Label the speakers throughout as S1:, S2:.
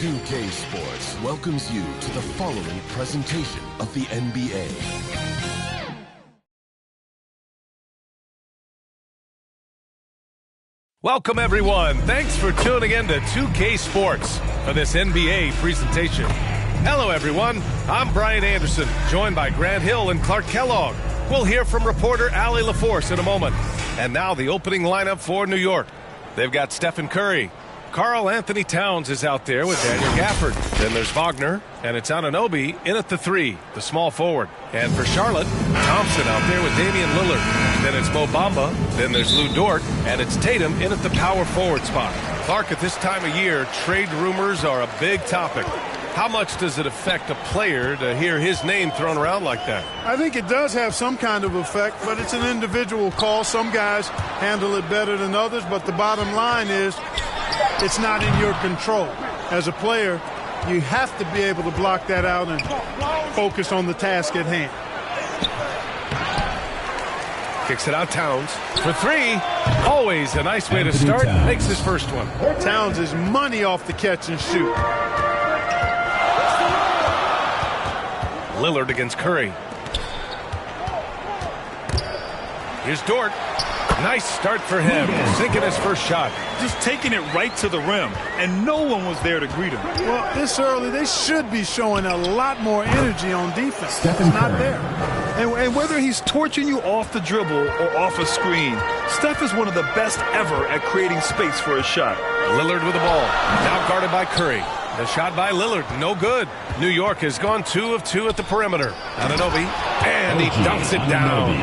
S1: 2K Sports welcomes you to the following presentation of the NBA.
S2: Welcome, everyone. Thanks for tuning in to 2K Sports for this NBA presentation. Hello, everyone. I'm Brian Anderson, joined by Grant Hill and Clark Kellogg. We'll hear from reporter Allie LaForce in a moment. And now the opening lineup for New York. They've got Stephen Curry. Karl Anthony Towns is out there with Daniel Gafford. Then there's Wagner, and it's Anunoby in at the 3, the small forward. And for Charlotte, Thompson out there with Damian Lillard. Then it's Mo Bamba. Then there's Lou Dort, and it's Tatum in at the power forward spot. Clark, at this time of year, trade rumors are a big topic. How much does it affect a player to hear his name thrown around like that?
S3: I think it does have some kind of effect, but it's an individual call. Some guys handle it better than others, but the bottom line is it's not in your control. As a player, you have to be able to block that out and focus on the task at hand.
S2: Kicks it out, Towns for 3. Always a nice way to start. Makes his first one.
S3: Towns is money off the catch and shoot.
S2: Lillard against Curry. Here's Dort. Nice start for him. Sinking his first shot.
S4: Just taking it right to the rim, and no one was there to greet him.
S3: Well, this early, they should be showing a lot more energy on defense. It's not there.
S4: And whether he's torching you off the dribble or off a screen, Steph is one of the best ever at creating space for a shot.
S2: Lillard with the ball. Now guarded by Curry. The shot by Lillard, no good. New York has gone 2 of 2 at the perimeter. Anunoby, and he dunks it down.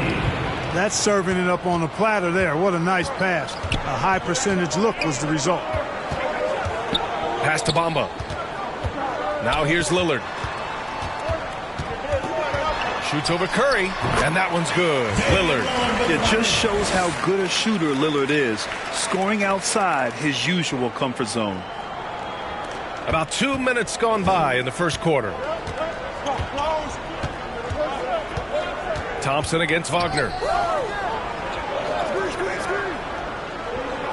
S3: That's serving it up on a platter there. What a nice pass. A high percentage look was the result.
S2: Pass to Bamba. Now here's Lillard. Shoots over Curry, and that one's good. Lillard.
S4: It just shows how good a shooter Lillard is, scoring outside his usual comfort zone.
S2: About 2 minutes gone by in the first quarter. Thompson against Wagner.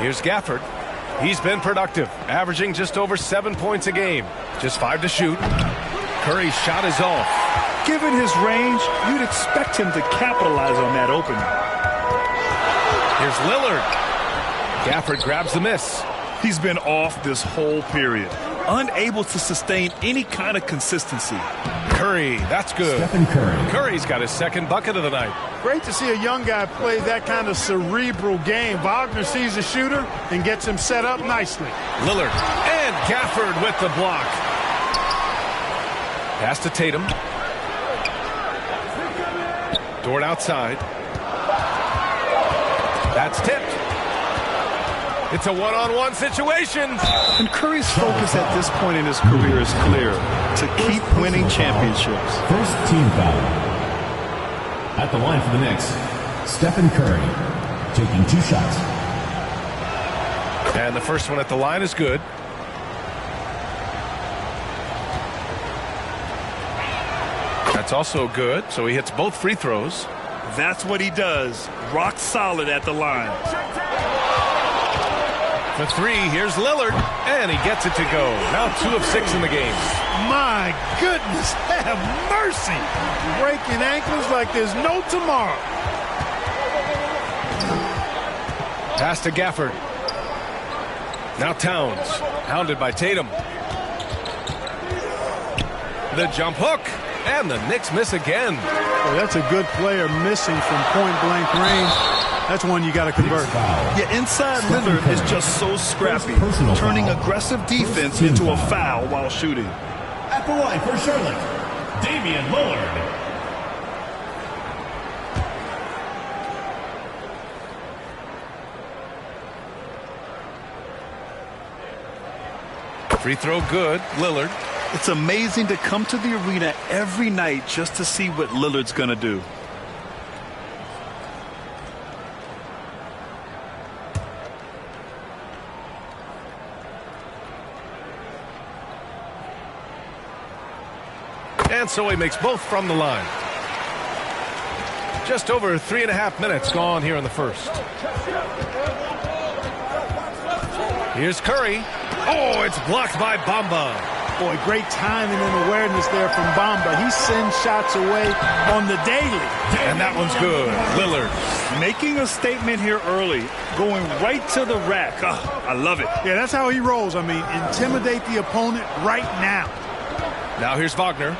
S2: Here's Gafford. He's been productive, averaging just over 7 points a game. Just 5 to shoot. Curry's shot is off.
S4: Given his range, you'd expect him to capitalize on that opening.
S2: Here's Lillard. Gafford grabs the miss.
S4: He's been off this whole period, unable to sustain any kind of consistency.
S2: Curry, that's good.
S5: Stephen Curry.
S2: Curry's got his second bucket of the night.
S3: Great to see a young guy play that kind of cerebral game. Wagner sees a shooter and gets him set up nicely.
S2: Lillard and Gafford with the block. Pass to Tatum. Dort outside. That's tipped. It's a one-on-one situation.
S4: And Curry's focus at this point in his career is clear: to keep winning championships.
S5: First team foul. At the line for the Knicks, Stephen Curry taking 2 shots.
S2: And the first one at the line is good. That's also good, so he hits both free throws.
S4: That's what he does. Rock solid at the line.
S2: For 3, here's Lillard, and he gets it to go. Now 2 of 6 in the game.
S3: My goodness, have mercy. Breaking ankles like there's no tomorrow.
S2: Pass to Gafford. Now Towns, hounded by Tatum. The jump hook, and the Knicks miss again.
S3: Well, that's a good player missing from point-blank range. That's one you got to convert.
S4: Yeah, inside Lillard is just so scrappy, turning aggressive defense into a foul while shooting.
S5: At the line for Charlotte, Damian Lillard.
S2: Free throw good, Lillard.
S4: It's amazing to come to the arena every night just to see what Lillard's going to do.
S2: And so he makes both from the line. Just over 3.5 minutes gone here in the first. Here's Curry. Oh, it's blocked by Bamba.
S3: Boy, great timing and awareness there from Bamba. He sends shots away on the daily.
S2: And that one's good. Lillard
S4: making a statement here early, going right to the rack. Oh, I love it.
S3: Yeah, that's how he rolls. I mean, intimidate the opponent right now.
S2: Now here's Wagner.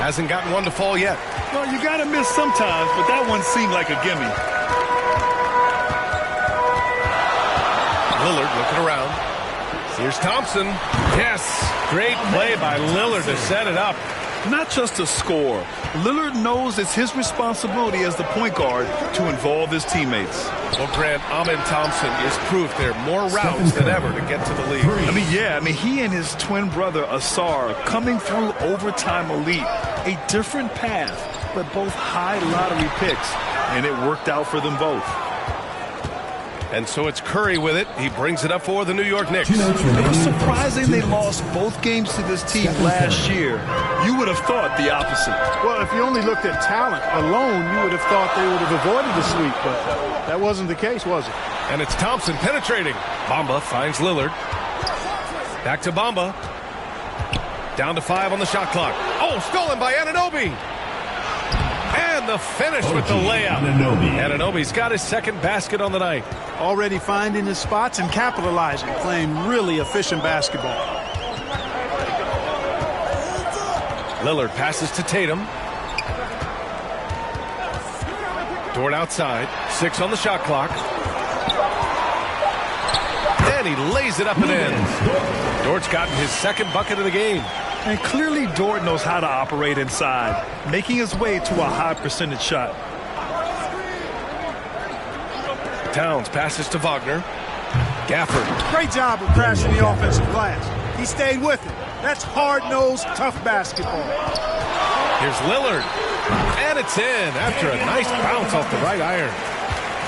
S2: Hasn't gotten one to fall yet.
S4: Well, you got to miss sometimes, but that one seemed like a gimme.
S2: Lillard looking around. Here's Thompson. Yes, great play by Lillard to set it up.
S4: Not just to score. Lillard knows it's his responsibility as the point guard to involve his teammates.
S2: Well, Grant, Amen Thompson is proof there are more routes than ever to get to the league.
S4: I mean, he and his twin brother, Asar, coming through overtime elite. A different path, but both high lottery picks, and it worked out for them both.
S2: And so it's Curry with it. He brings it up for the New York Knicks.
S4: It was surprising they lost both games to this team last year. You would have thought the opposite.
S3: Well, if you only looked at talent alone, you would have thought they would have avoided the sweep, but that wasn't the case, was it?
S2: And it's Thompson penetrating. Bamba finds Lillard. Back to Bamba. Down to 5 on the shot clock. Oh, stolen by Anunoby. And the finish with the layup. Anunoby's got his second basket on the night.
S3: Already finding his spots and capitalizing, playing really efficient basketball.
S2: Lillard passes to Tatum. Dort outside. 6 on the shot clock. And he lays it up and in. Dort's gotten his second bucket of the game.
S4: And clearly Dort knows how to operate inside, making his way to a high percentage shot.
S2: Towns passes to Wagner. Gafford.
S3: Great job of crashing the offensive glass. He stayed with it. That's hard-nosed, tough basketball.
S2: Here's Lillard. And it's in after a nice bounce off the right iron.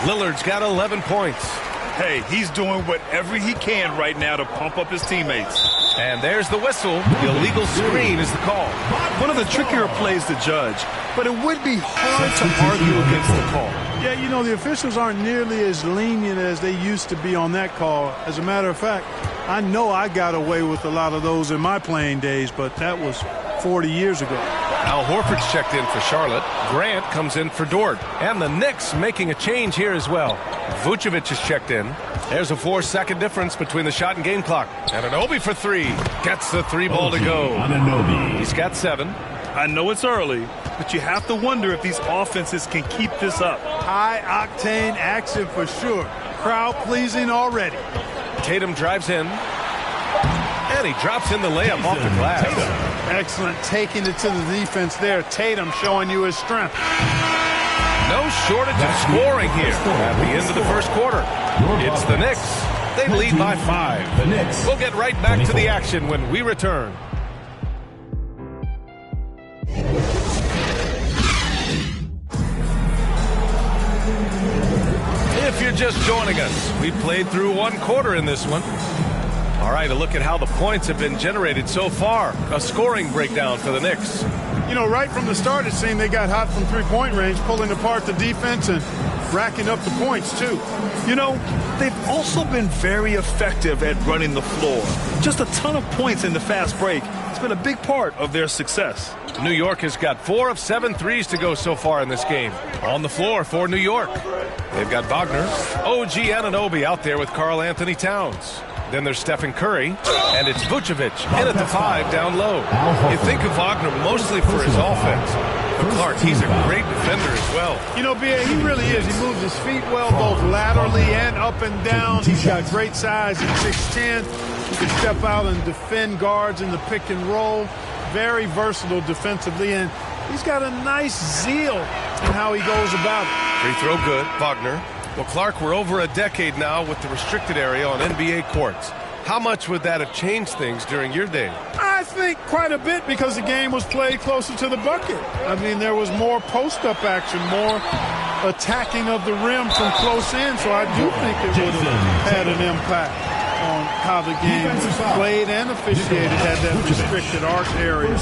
S2: Lillard's got 11 points.
S4: Hey, he's doing whatever he can right now to pump up his teammates.
S2: And there's the whistle. The illegal screen is the call.
S4: One of the trickier plays to judge, but it would be hard to argue against the call.
S3: Yeah, you know, the officials aren't nearly as lenient as they used to be on that call. As a matter of fact, I know I got away with a lot of those in my playing days, but that was 40 years ago.
S2: Al Horford's checked in for Charlotte. Grant comes in for Dort. And the Knicks making a change here as well. Vucevic is checked in. There's a 4-second difference between the shot and game clock. And Anunoby for 3. Gets the 3 ball to go. He's got 7.
S4: I know it's early, but you have to wonder if these offenses can keep this up.
S3: High-octane action for sure. Crowd-pleasing already.
S2: Tatum drives in. And he drops in the layup off the glass.
S3: Excellent, taking it to the defense there. Tatum showing you his strength.
S2: No shortage of scoring here at the end of the first quarter. It's the Knicks. They lead by 5. We'll get right back to the action when we return. If you're just joining us, we played through 1 quarter in this one. All right, a look at how the points have been generated so far. A scoring breakdown for the Knicks.
S3: You know, right from the start, it seemed they got hot from three-point range, pulling apart the defense and racking up the points, too.
S4: You know, they've also been very effective at running the floor. Just a ton of points in the fast break. It's been a big part of their success.
S2: New York has got 4 of 7 threes to go so far in this game. On the floor for New York. They've got Wagner, OG Anunoby out there with Karl Anthony Towns. Then there's Stephen Curry, and it's Vucevic in at the 5 down low. You think of Wagner mostly for his offense, but Clark, he's a great defender as well.
S3: You know, B.A., he really is. He moves his feet well, both laterally and up and down. He's got great size at 6'10". He can step out and defend guards in the pick and roll. Very versatile defensively, and he's got a nice zeal in how he goes about it.
S2: Free throw good, Wagner. Well, Clark, we're over a decade now with the restricted area on NBA courts. How much would that have changed things during your day?
S3: I think quite a bit, because the game was played closer to the bucket. I mean, there was more post-up action, more attacking of the rim from close in, so I do think it would have had an impact on how the game was played and officiated had that restricted arc area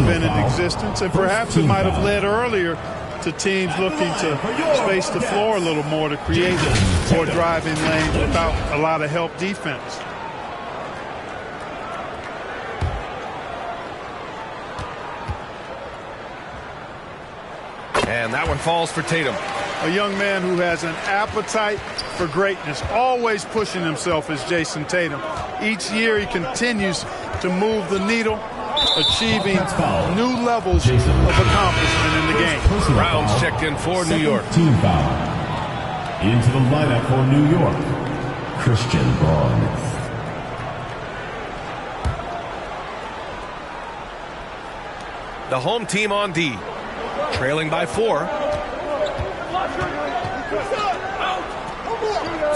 S3: been in existence. And perhaps it might have led earlier to teams looking to space the floor a little more to create more driving lanes without a lot of help defense.
S2: And that one falls for Tatum.
S3: A young man who has an appetite for greatness, always pushing himself, is Jason Tatum. Each year he continues to move the needle, achieving new levels of accomplishment in the game.
S2: Brown's checked in for New York.
S5: Team foul. Into the lineup for New York, Christian Braun.
S2: The home team on D, trailing by 4.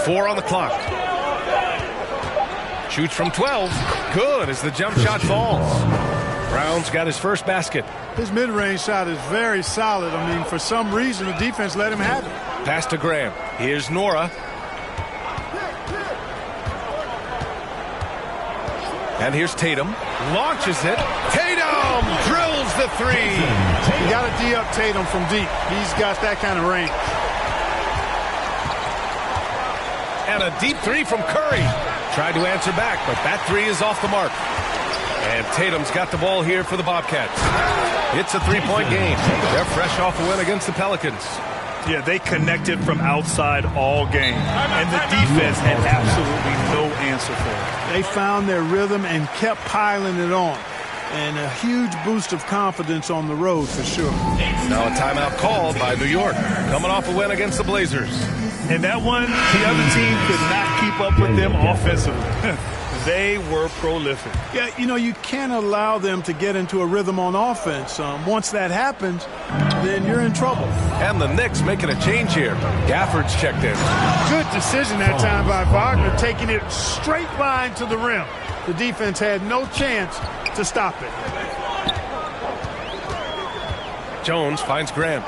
S2: 4 on the clock. Shoots from 12. Good as the jump shot falls. Brown's got his first basket.
S3: His mid-range shot is very solid. I mean, for some reason, the defense let him have it.
S2: Pass to Graham. Here's Nora. And here's Tatum. Launches it. Tatum drills the 3.
S3: You got to D up Tatum from deep. He's got that kind of range.
S2: And a deep 3 from Curry. Tried to answer back, but that 3 is off the mark. And Tatum's got the ball here for the Bobcats. It's a 3-point game. They're fresh off a win against the Pelicans.
S4: Yeah, they connected from outside all game. And the defense had absolutely no answer for it.
S3: They found their rhythm and kept piling it on. And a huge boost of confidence on the road for sure.
S2: Now a timeout called by New York, coming off a win against the Blazers.
S4: And that one, the other team could not keep up with them offensively. They were prolific.
S3: Yeah, you know, you can't allow them to get into a rhythm on offense. Once that happens, then you're in trouble.
S2: And the Knicks making a change here. Gafford's checked in.
S3: Good decision that time by Wagner, taking it straight line to the rim. The defense had no chance to stop it.
S2: Jones finds Graham.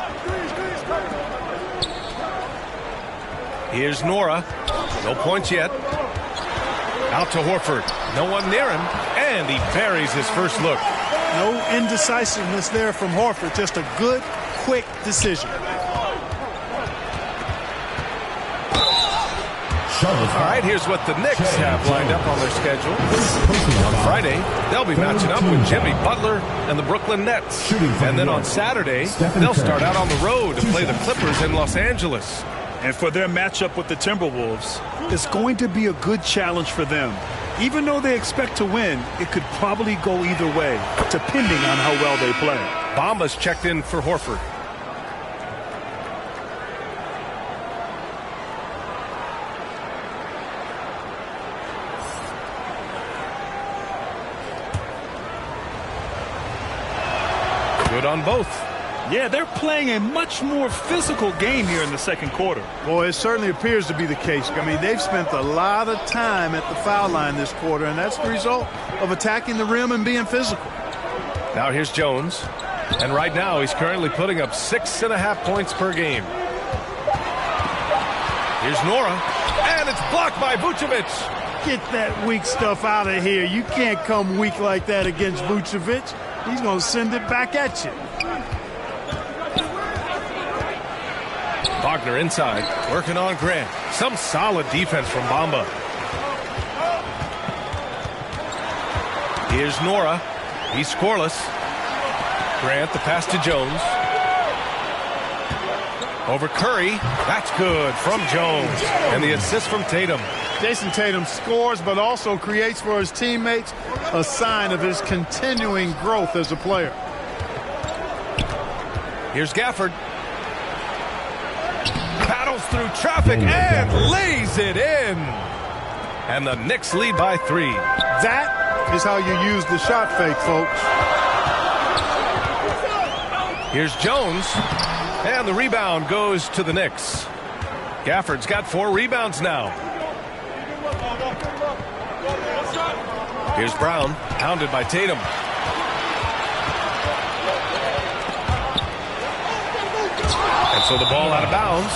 S2: Here's Nora. No points yet. Out to Horford. No one near him. And he buries his first look.
S3: No indecisiveness there from Horford. Just a good, quick decision.
S2: All right, here's what the Knicks have lined up on their schedule. On Friday, they'll be matching up with Jimmy Butler and the Brooklyn Nets. And then on Saturday, they'll start out on the road to play the Clippers in Los Angeles.
S4: And for their matchup with the Timberwolves, it's going to be a good challenge for them. Even though they expect to win, it could probably go either way, depending on how well they play.
S2: Bamba's checked in for Horford. Good on both.
S4: Yeah, they're playing a much more physical game here in the second quarter.
S3: Boy, it certainly appears to be the case. I mean, they've spent a lot of time at the foul line this quarter, and that's the result of attacking the rim and being physical.
S2: Now here's Jones. And right now, he's currently putting up 6.5 points per game. Here's Nora. And it's blocked by Vucevic.
S3: Get that weak stuff out of here. You can't come weak like that against Vucevic. He's going to send it back at you.
S2: Wagner inside, working on Grant. Some solid defense from Bamba. Here's Nora. He's scoreless. Grant, the pass to Jones. Over Curry. That's good from Jones. And the assist from Tatum.
S3: Jason Tatum scores, but also creates for his teammates a sign of his continuing growth as a player.
S2: Here's Gafford. Battles through traffic and lays it in. And the Knicks lead by 3.
S3: That is how you use the shot fake, folks.
S2: Here's Jones. And the rebound goes to the Knicks. Gafford's got 4 rebounds now. Here's Brown, hounded by Tatum. And so the ball out of bounds.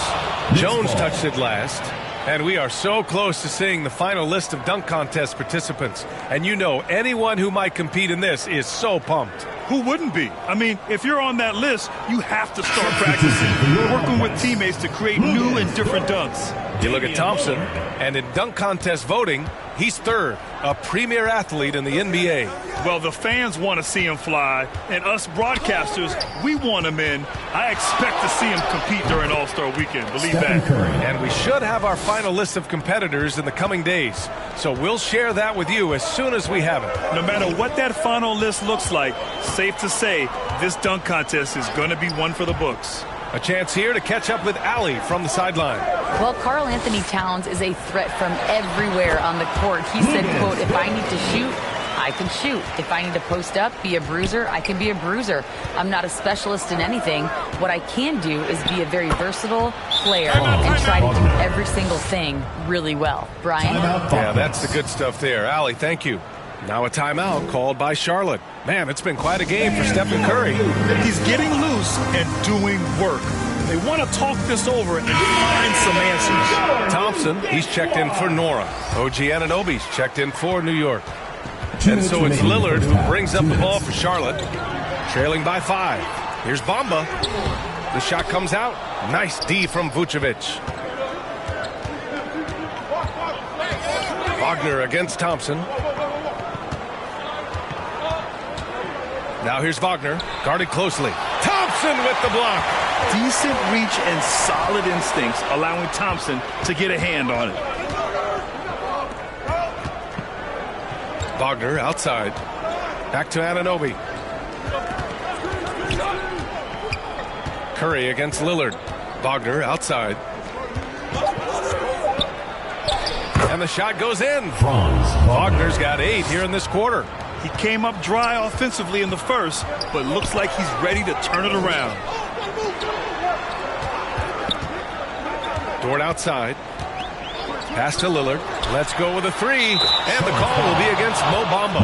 S2: Jones touched it last. And we are so close to seeing the final list of dunk contest participants. And you know, anyone who might compete in this is so pumped.
S4: Who wouldn't be? I mean, if you're on that list, you have to start practicing, working with teammates to create new and different dunks.
S2: You look at Thompson, and in dunk contest voting, He's third, a premier athlete in the NBA.
S4: Well, the fans want to see him fly, and us broadcasters, we want him in. I expect to see him compete during All-Star Weekend. Believe that.
S2: And we should have our final list of competitors in the coming days. So we'll share that with you as soon as we have it.
S4: No matter what that final list looks like, safe to say, this dunk contest is going to be one for the books.
S2: A chance here to catch up with Allie from the sideline.
S6: Well, Karl Anthony Towns is a threat from everywhere on the court. He said, quote, if I need to shoot, I can shoot. If I need to post up, be a bruiser, I can be a bruiser. I'm not a specialist in anything. What I can do is be a very versatile player and try to do every single thing really well. Brian?
S2: Yeah, that's the good stuff there. Allie, thank you. Now a timeout called by Charlotte. Man, it's been quite a game for Stephen Curry.
S4: He's getting loose and doing work. They want to talk this over and find some answers.
S2: Thompson, he's checked in for Nora. OG Anunoby's checked in for New York. And so it's Lillard who brings up the ball for Charlotte, trailing by 5. Here's Bamba. The shot comes out. Nice D from Vucevic. Wagner against Thompson. Now here's Wagner, guarded closely. Thompson with the block.
S4: Decent reach and solid instincts, allowing Thompson to get a hand on it.
S2: Wagner outside. Back to Anunoby. Curry against Lillard. Wagner outside. And the shot goes in. Wagner's got 8 here in this quarter.
S4: He came up dry offensively in the first, but looks like he's ready to turn it around.
S2: Dort outside. Pass to Lillard. Let's go with a 3. And the call will be against Mo Bamba.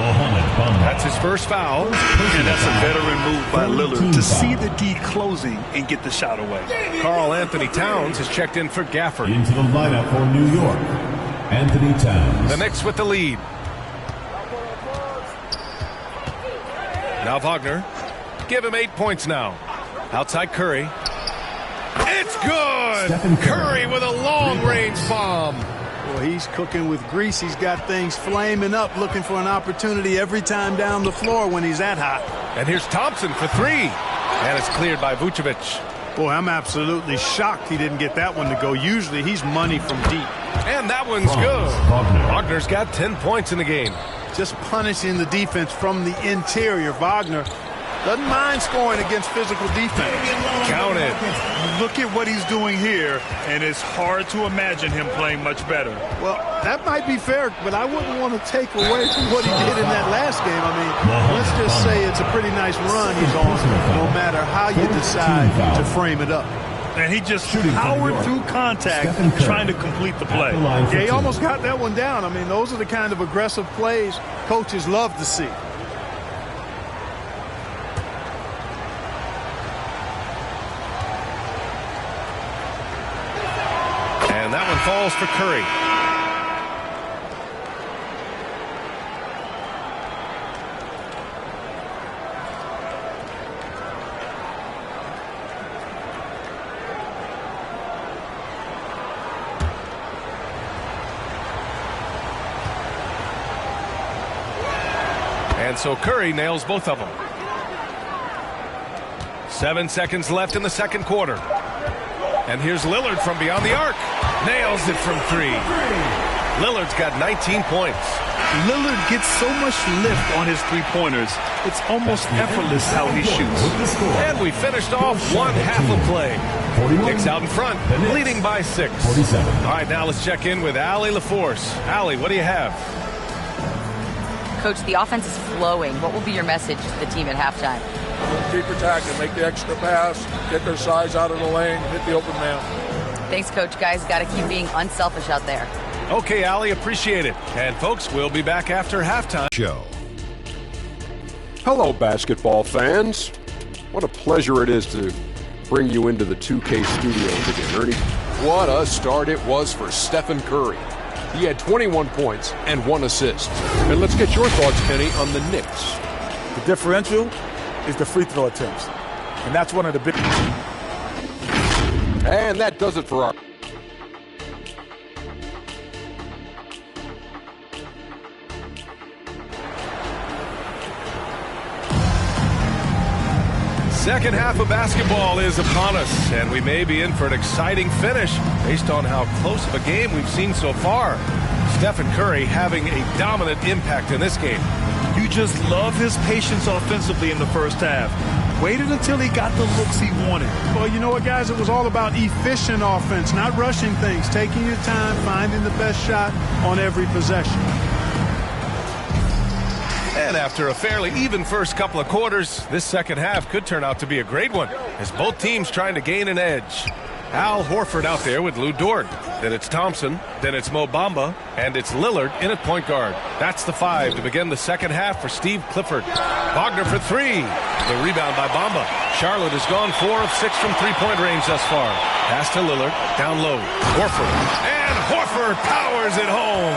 S2: That's his first foul.
S4: And that's a veteran move by Lillard to see the D closing and get the shot away.
S2: Karl Anthony Towns has checked in for Gafford.
S5: Into the lineup for New York, Anthony Towns.
S2: The Knicks with the lead. Now Wagner. Give him 8 points now. Outside Curry. It's good! Curry with a long-range bomb.
S3: Well, he's cooking with grease. He's got things flaming up, looking for an opportunity every time down the floor when he's that hot.
S2: And here's Thompson for 3. And it's cleared by Vucevic.
S3: Boy, I'm absolutely shocked he didn't get that one to go. Usually he's money from deep.
S2: And that one's good. Wagner's got 10 points in the game.
S3: Just punishing the defense from the interior. Wagner doesn't mind scoring against physical defense.
S2: Count it.
S4: Look at what he's doing here, and it's hard to imagine him playing much better.
S3: Well, that might be fair, but I wouldn't want to take away from what he did in that last game. I mean, let's just say it's a pretty nice run he's on, no matter how you decide to frame it up.
S4: And he just powered through contact, trying to complete the play.
S3: Yeah, he almost got that one down. I mean, those are the kind of aggressive plays coaches love to see.
S2: And that one falls for Curry. And so Curry nails both of them. 7 seconds left in the second quarter. And here's Lillard from beyond the arc. Nails it from 3. Lillard's got 19 points.
S4: Lillard gets so much lift on his three-pointers. It's almost effortless how he shoots.
S2: And we finished off one half of play. Knicks out in front, leading by 6. All right, now let's check in with Allie LaForce. Allie, what do you have?
S6: Coach, the offense is flowing. What will be your message to the team at halftime?
S7: Keep attacking, make the extra pass, get their size out of the lane, hit the open man.
S6: Thanks, Coach. Guys, got to keep being unselfish out there.
S2: Okay, Allie, appreciate it. And folks, we'll be back after halftime.
S1: Show.
S8: Hello, basketball fans. What a pleasure it is to bring you into the 2K studios again, Ernie. What a start it was for Stephen Curry. He had 21 points and 1 assist. And let's get your thoughts, Kenny, on the Knicks.
S9: The differential is the free throw attempts. And that's one of the big...
S8: And that does it for our...
S2: Second half of basketball is upon us, and we may be in for an exciting finish based on how close of a game we've seen so far. Stephen Curry having a dominant impact in this game.
S4: You just love his patience offensively in the first half. Waited until he got the looks he wanted.
S3: Well, you know what, guys? It was all about efficient offense, not rushing things, taking your time, finding the best shot on every possession.
S2: And after a fairly even first couple of quarters, this second half could turn out to be a great one, as both teams trying to gain an edge. Al Horford out there with Lou Dort. Then it's Thompson. Then it's Mo Bamba. And it's Lillard in at point guard. That's the 5 to begin the second half for Steve Clifford. Wagner for 3. The rebound by Bamba. Charlotte has gone 4 of 6 from three-point range thus far. Pass to Lillard. Down low. Horford. And Horford powers it home.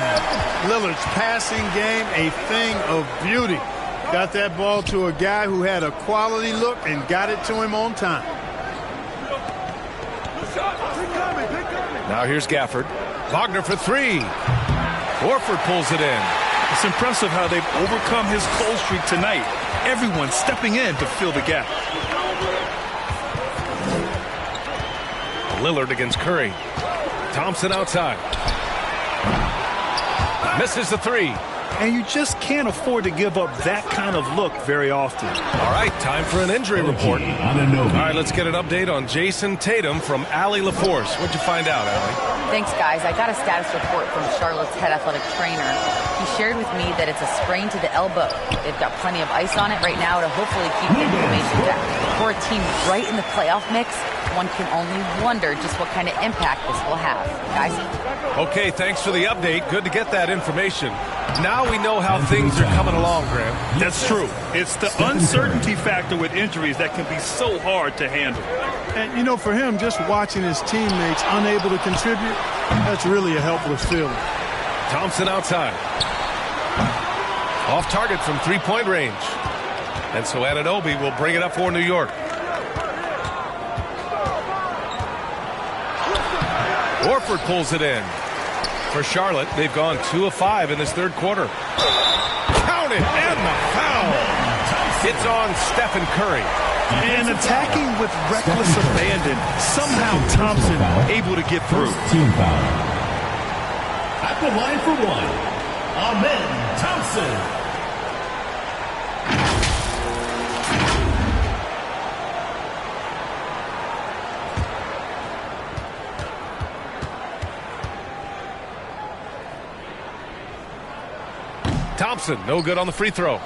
S3: Lillard's passing game, a thing of beauty. Got that ball to a guy who had a quality look and got it to him on time.
S2: Now here's Gafford. Wagner for 3. Horford pulls it in.
S4: It's impressive how they've overcome his cold streak tonight. Everyone stepping in to fill the gap.
S2: Lillard against Curry. Thompson outside. Misses the 3.
S4: And you just can't afford to give up that kind of look very often.
S2: All right, time for an injury report. All right, let's get an update on Jason Tatum from Allie LaForce. What'd you find out, Allie?
S6: Thanks, guys. I got a status report from Charlotte's head athletic trainer. He shared with me that it's a sprain to the elbow. They've got plenty of ice on it right now to hopefully keep the inflammation down. For a team right in the playoff mix, one can only wonder just what kind of impact this will have. Guys?
S2: Okay, thanks for the update. Good to get that information. Now we know how things are coming along, Graham.
S4: That's true. It's the uncertainty factor with injuries that can be so hard to handle.
S3: And, you know, for him, just watching his teammates unable to contribute, that's really a helpless feeling.
S2: Thompson outside. Off target from three-point range. And so Anunoby will bring it up for New York. Horford pulls it in. For Charlotte, they've gone 2 of 5 in this third quarter. Count it, and the foul. It's on Stephen Curry.
S4: And attacking with reckless abandon. Somehow Thompson able to get through.
S5: Team foul. At the line for 1, Amen Thompson.
S2: Thompson, no good on the free throw.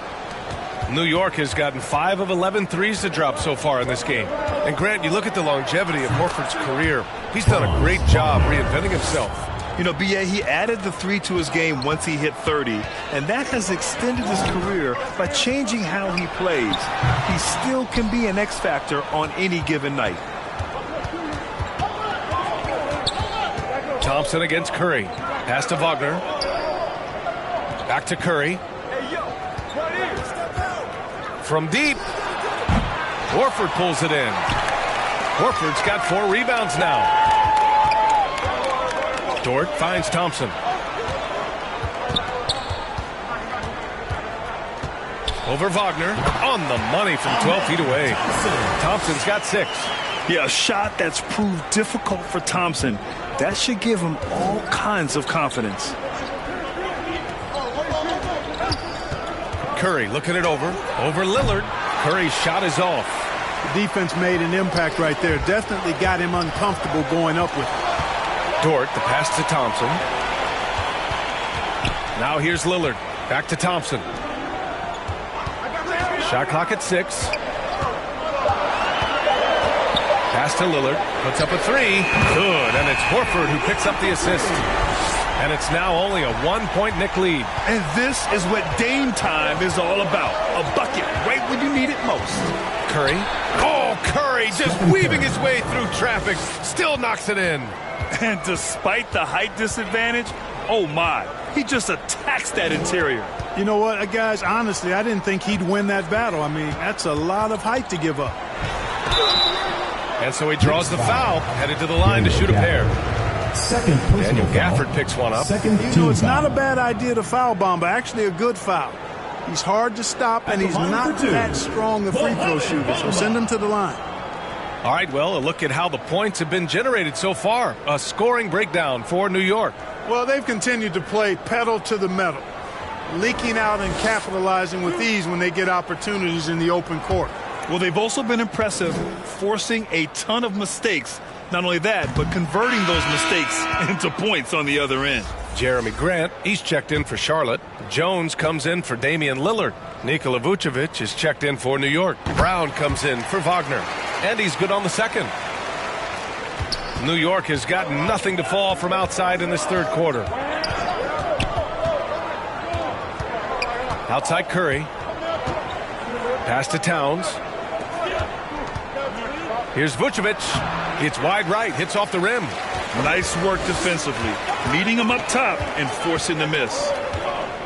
S2: New York has gotten 5 of 11 threes to drop so far in this game. And Grant, you look at the longevity of Horford's career. He's done a great job reinventing himself.
S4: You know, B.A., he added the 3 to his game once he hit 30, and that has extended his career by changing how he plays. He still can be an X factor on any given night.
S2: Thompson against Curry. Pass to Wagner. Back to Curry. From deep. Horford pulls it in. Horford's got 4 rebounds now. Dort finds Thompson. Over Wagner. On the money from 12 feet away. Thompson's got 6.
S4: Yeah, a shot that's proved difficult for Thompson. That should give him all kinds of confidence.
S2: Curry looking it over Lillard. Curry's shot is off.
S3: The defense made an impact right there. Definitely got him uncomfortable going up with it.
S2: Dort, the pass to Thompson. Now here's Lillard. Back to Thompson. Shot clock at 6. Pass to Lillard. Puts up a 3. Good. And it's Horford who picks up the assist. And it's now only a 1-point Knick lead.
S4: And this is what Dame time is all about. A bucket right when you need it most.
S2: Curry. Oh, Curry just weaving his way through traffic. Still knocks it in.
S4: And despite the height disadvantage, oh my, he just attacks that interior.
S3: You know what, guys, honestly, I didn't think he'd win that battle. I mean, that's a lot of height to give up.
S2: And so he draws the foul, headed to the line to shoot a pair.
S5: Second
S2: Daniel Gafford picks one up.
S3: You know, it's not a bad idea to foul Bamba. Actually, a good foul. He's hard to stop, and he's not that strong a free throw shooter, so send him to the line.
S2: All right, well, a look at how the points have been generated so far. A scoring breakdown for New York.
S3: Well, they've continued to play pedal to the metal, leaking out and capitalizing with ease when they get opportunities in the open court.
S4: Well, they've also been impressive, forcing a ton of mistakes. Not only that, but converting those mistakes into points on the other end.
S2: Jeremy Grant, he's checked in for Charlotte. Jones comes in for Damian Lillard. Nikola Vucevic is checked in for New York. Brown comes in for Wagner. And he's good on the second. New York has got nothing to fall from outside in this third quarter. Outside Curry. Pass to Towns. Here's Vucevic. It's wide right. Hits off the rim.
S4: Nice work defensively. Meeting him up top and forcing the miss.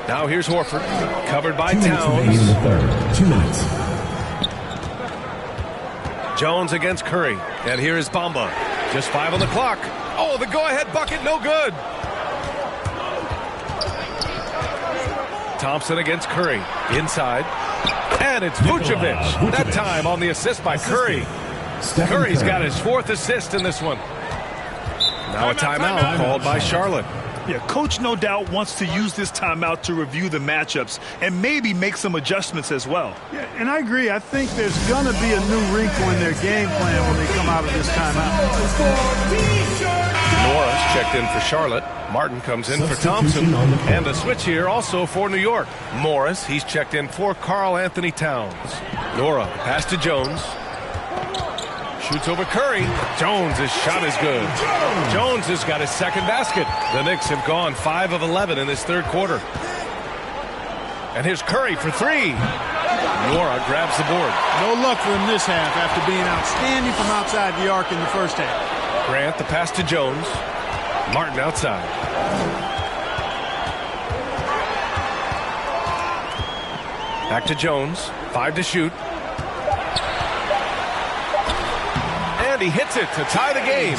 S2: Now here's Horford. Covered by
S5: 2 minutes remaining in the third. 2 minutes.
S2: Jones against Curry. And here is Bamba. Just 5 on the clock. Oh, the go-ahead bucket, no good. Thompson against Curry. Inside. And it's Vucevic. That time on the assist by Curry. Curry's got his 4th assist in this one. Now a timeout called by Charlotte.
S4: Yeah, coach no doubt wants to use this timeout to review the matchups and maybe make some adjustments as well.
S3: Yeah, and I agree. I think there's going to be a new wrinkle in their game plan when they come out of this timeout.
S2: Norris checked in for Charlotte. Martin comes in for Thompson. And a switch here also for New York. Morris, he's checked in for Karl Anthony Towns. Nora, pass to Jones. Shoots over Curry. Jones' shot is good. Jones has got his second basket. The Knicks have gone 5 of 11 in this third quarter. And here's Curry for 3. Nora grabs the board.
S3: No luck for him this half after being outstanding from outside the arc in the first half.
S2: Grant the pass to Jones. Martin outside. Back to Jones. 5 to shoot. And he hits it to tie the game.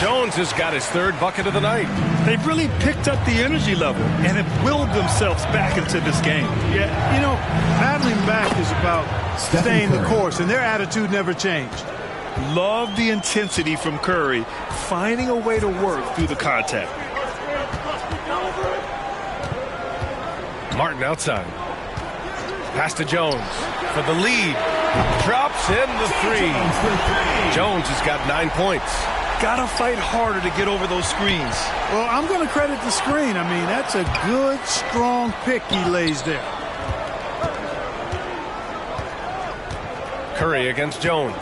S2: Jones has got his 3rd bucket of the night.
S4: They've really picked up the energy level and have willed themselves back into this game.
S3: Yeah, you know, battling back is about staying the course, and their attitude never changed.
S4: Love the intensity from Curry, finding a way to work through the contact.
S2: Martin outside. Pass to Jones for the lead. Drops in the 3. Jones has got 9 points.
S4: Gotta fight harder to get over those screens.
S3: Well, I'm going to credit the screen. I mean, that's a good, strong pick he lays there.
S2: Curry against Jones.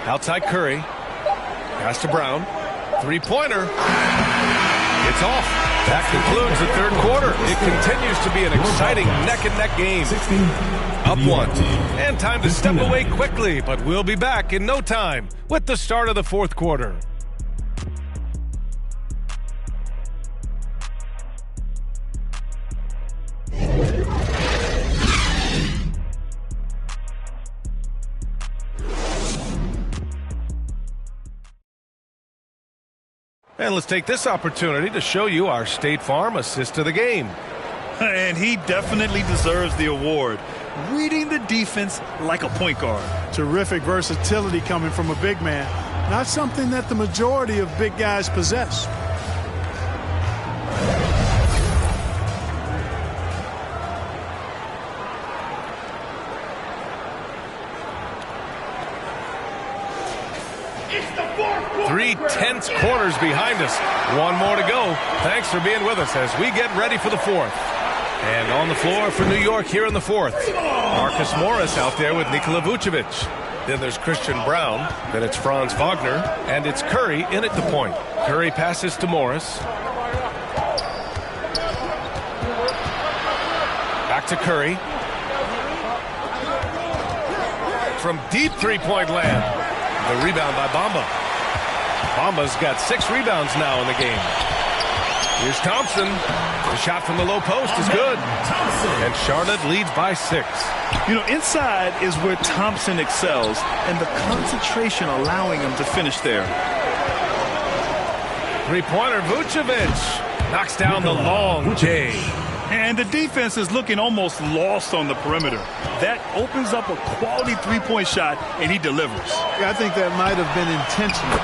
S2: Outside Curry. Pass to Brown. 3-pointer. It's off. That concludes the third quarter. It continues to be an exciting neck-and-neck game. Up 1. And time to step away quickly, but we'll be back in no time with the start of the fourth quarter. And let's take this opportunity to show you our State Farm assist of the game.
S4: And he definitely deserves the award. Reading the defense like a point guard.
S3: Terrific versatility coming from a big man. Not something that the majority of big guys possess.
S2: Three tense quarters behind us. One more to go. Thanks for being with us as we get ready for the fourth. And on the floor for New York here in the fourth. Marcus Morris out there with Nikola Vucevic. Then there's Christian Brown. Then it's Franz Wagner. And it's Curry in at the point. Curry passes to Morris. Back to Curry. From deep three-point land. The rebound by Bamba. Bamba's got 6 rebounds now in the game. Here's Thompson. The shot from the low post is good. And Charlotte leads by 6.
S4: You know, inside is where Thompson excels, and the concentration allowing him to finish there.
S2: Three-pointer, Vucevic. Knocks down the long J.
S4: And the defense is looking almost lost on the perimeter. That opens up a quality three-point shot, and he delivers.
S3: Yeah, I think that might have been intentional.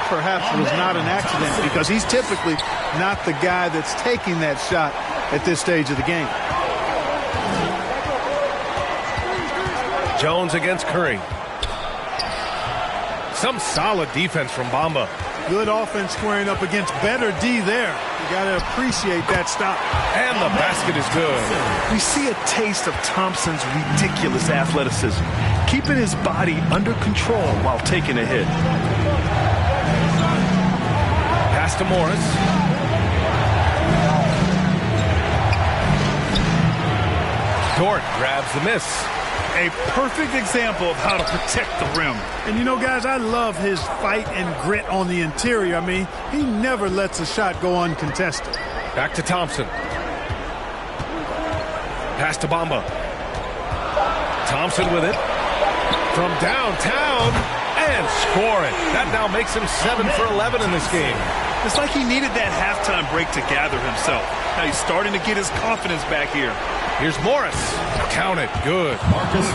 S3: Perhaps it was not an accident because he's typically not the guy that's taking that shot at this stage of the game.
S2: Jones against Curry. Some solid defense from Bamba.
S3: Good offense squaring up against better D there. You got to appreciate that stop.
S2: And the basket is good.
S4: We see a taste of Thompson's ridiculous athleticism, keeping his body under control while taking a hit.
S2: Pass to Morris. Dort grabs the miss.
S4: A perfect example of how to protect the rim.
S3: And you know, guys, I love his fight and grit on the interior. I mean, he never lets a shot go uncontested.
S2: Back to Thompson. Pass to Bamba. Thompson with it. From downtown. And score it. That now makes him 7 for 11 in this game.
S4: It's like he needed that halftime break to gather himself. Now he's starting to get his confidence back here.
S2: Here's Morris. Count it. Good.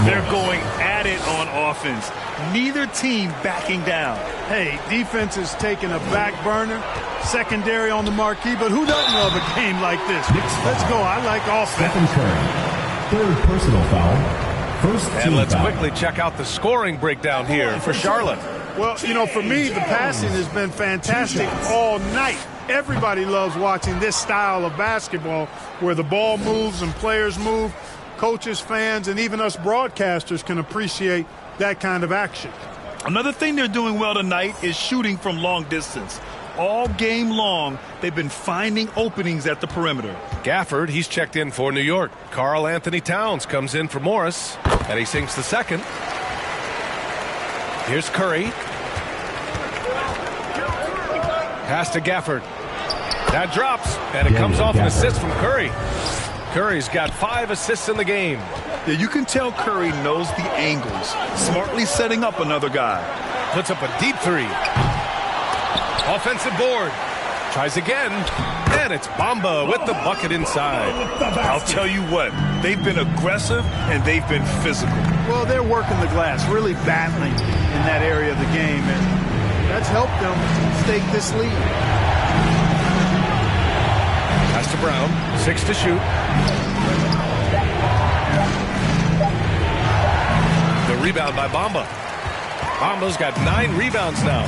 S4: They're going at it on offense. Neither team backing down.
S3: Hey, defense is taking a back burner. Secondary on the marquee, but who doesn't love a game like this? Let's go. I like offense.
S5: Stephen Curry. Third personal foul. First team
S2: and let's
S5: foul.
S2: quickly check out the scoring breakdown here for Charlotte.
S3: Well, you know, for me, the passing has been fantastic all night. Everybody loves watching this style of basketball where the ball moves and players move. Coaches, fans, and even us broadcasters can appreciate that kind of action.
S4: Another thing they're doing well tonight is shooting from long distance. All game long, they've been finding openings at the perimeter.
S2: Gafford, he's checked in for New York. Karl Anthony Towns comes in for Morris, and he sinks the second. Here's Curry. Pass to Gafford. That drops, and it comes off an assist from Curry. Curry's got 5 assists in the game.
S4: Yeah, you can tell Curry knows the angles, smartly setting up another guy.
S2: Puts up a deep three. Offensive board. Tries again, and it's Bamba with the bucket inside.
S4: I'll tell you what, they've been aggressive and they've been physical.
S3: Well, they're working the glass, really battling in that area of the game, and that's helped them stake this lead.
S2: Pass to Brown, 6 to shoot. The rebound by Bamba. Bamba's got 9 rebounds now.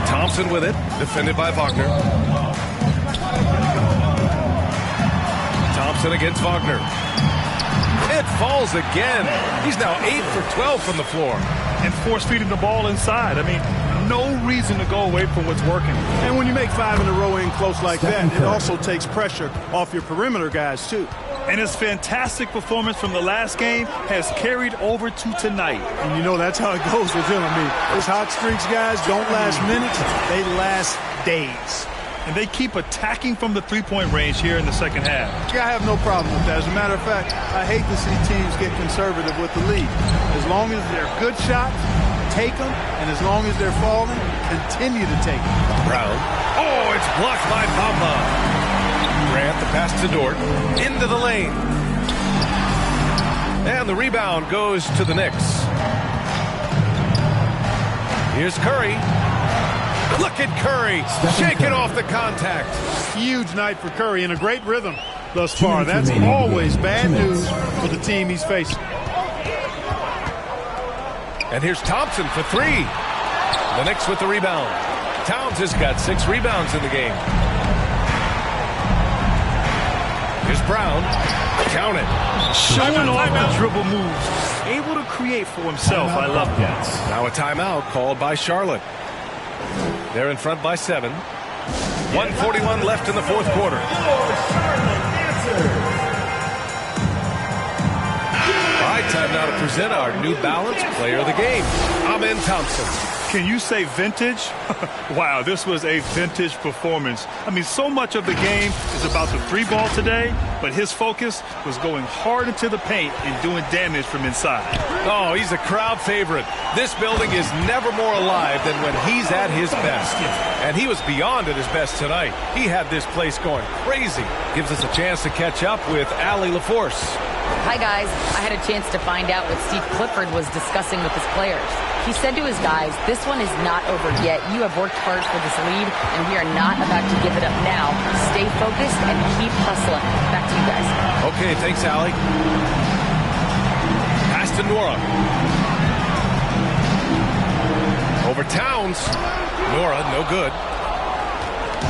S2: Thompson with it, defended by Wagner. Thompson against Wagner. It falls again. He's now 8 for 12 from the floor.
S4: And force-feeding the ball inside. I mean, no reason to go away from what's working.
S3: And when you make 5 in a row in close like that, it also takes pressure off your perimeter guys, too.
S4: And his fantastic performance from the last game has carried over to tonight.
S3: And you know that's how it goes with him. I mean, his hot streaks, guys, don't last minutes. They last days.
S4: And they keep attacking from the three-point range here in the second half.
S3: Yeah, I have no problem with that. As a matter of fact, I hate to see teams get conservative with the lead. As long as they're good shots, take them. And as long as they're falling, continue to take them.
S2: Brown. Oh, it's blocked by Bamba. Grant, the pass to Dort. Into the lane. And the rebound goes to the Knicks. Here's Curry. Look at Curry shaking off the contact.
S3: Huge night for Curry and a great rhythm thus far. That's always bad news for the team he's facing.
S2: And here's Thompson for 3. The Knicks with the rebound. Towns has got 6 rebounds in the game. Here's Brown. Count it.
S4: Showing off the dribble moves. Able to create for himself. I love that.
S2: Now a timeout called by Charlotte. They're in front by 7. 1:41 left in the fourth quarter. All right, time now to present our New Balance Player of the Game, Amen Thompson.
S4: Can you say vintage? Wow, this was a vintage performance. I mean, so much of the game is about the three ball today, but his focus was going hard into the paint and doing damage from inside.
S2: Oh, he's a crowd favorite. This building is never more alive than when he's at his best. And he was beyond at his best tonight. He had this place going crazy. Gives us a chance to catch up with Allie LaForce.
S6: Hi, guys. I had a chance to find out what Steve Clifford was discussing with his players. He said to his guys, this one is not over yet. You have worked hard for this lead, and we are not about to give it up now. Stay focused and keep hustling. Back to you guys.
S2: Okay, thanks, Allie. Pass to Nora. Over Towns. Nora, no good.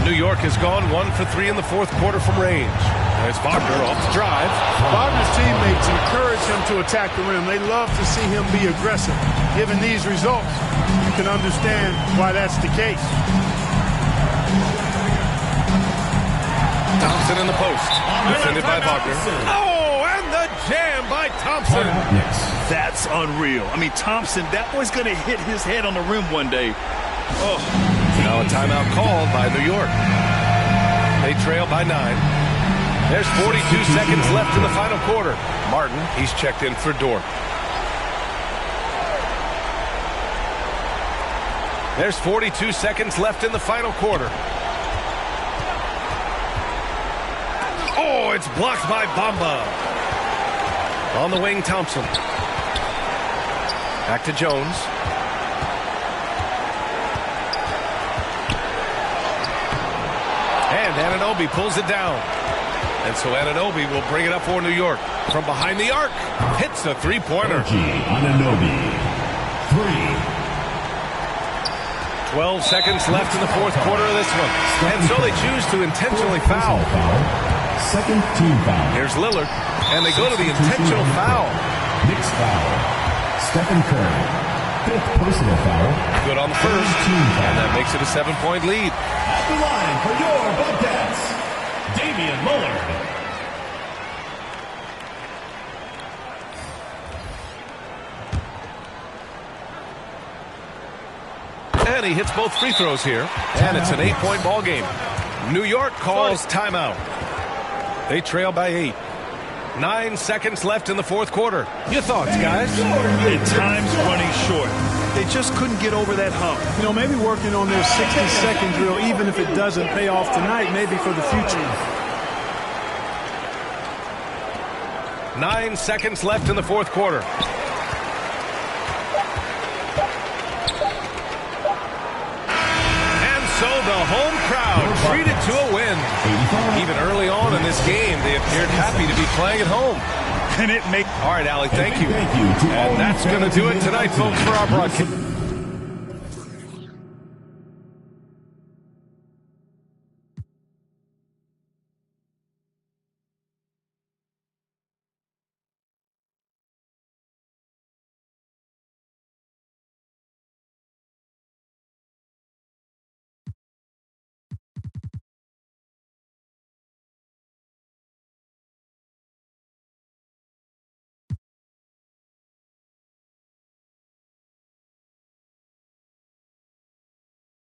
S2: New York has gone 1 for 3 in the fourth quarter from range. There's Wagner off the drive.
S3: Wagner's teammates encourage him to attack the rim. They love to see him be aggressive. Given these results, you can understand why that's the case.
S2: Thompson in the post. Defended by Wagner. Oh, and the jam by Thompson.
S4: That's unreal. I mean, Thompson, that was going to hit his head on the rim one day. Oh.
S2: Now a timeout called by New York. They trail by 9. There's 42 seconds left in the final quarter. Martin, he's checked in for Dort. There's 42 seconds left in the final quarter. Oh, it's blocked by Bamba. On the wing, Thompson. Back to Jones. And Anunoby pulls it down. And so Anunoby will bring it up for New York. From behind the arc. Hits a three-pointer.
S5: Anunoby. 3.
S2: 12 seconds left in the fourth quarter of this one. And so they choose to intentionally foul.
S5: Second team foul.
S2: Here's Lillard. And they go to the intentional foul.
S5: Knicks foul. Stephen Curry. 5th personal foul.
S2: Good on the first. And that makes it a 7-point lead.
S5: At the line for your Bobcats, Damian Lillard.
S2: And he hits both free throws here. And it's an 8-point ball game. New York calls timeout. They trail by 8. 9 seconds left in the fourth quarter. Your thoughts, guys?
S4: The time's running short. They just couldn't get over that hump.
S3: You know, maybe working on their 60-second drill, even if it doesn't pay off tonight, maybe for the future.
S2: 9 seconds left in the fourth quarter. So the home crowd treated to a win. Even early on in this game, they appeared happy to be playing at home.
S4: Can it make...
S2: All right, Allie, thank you. And that's going to do it tonight, folks, for our broadcast.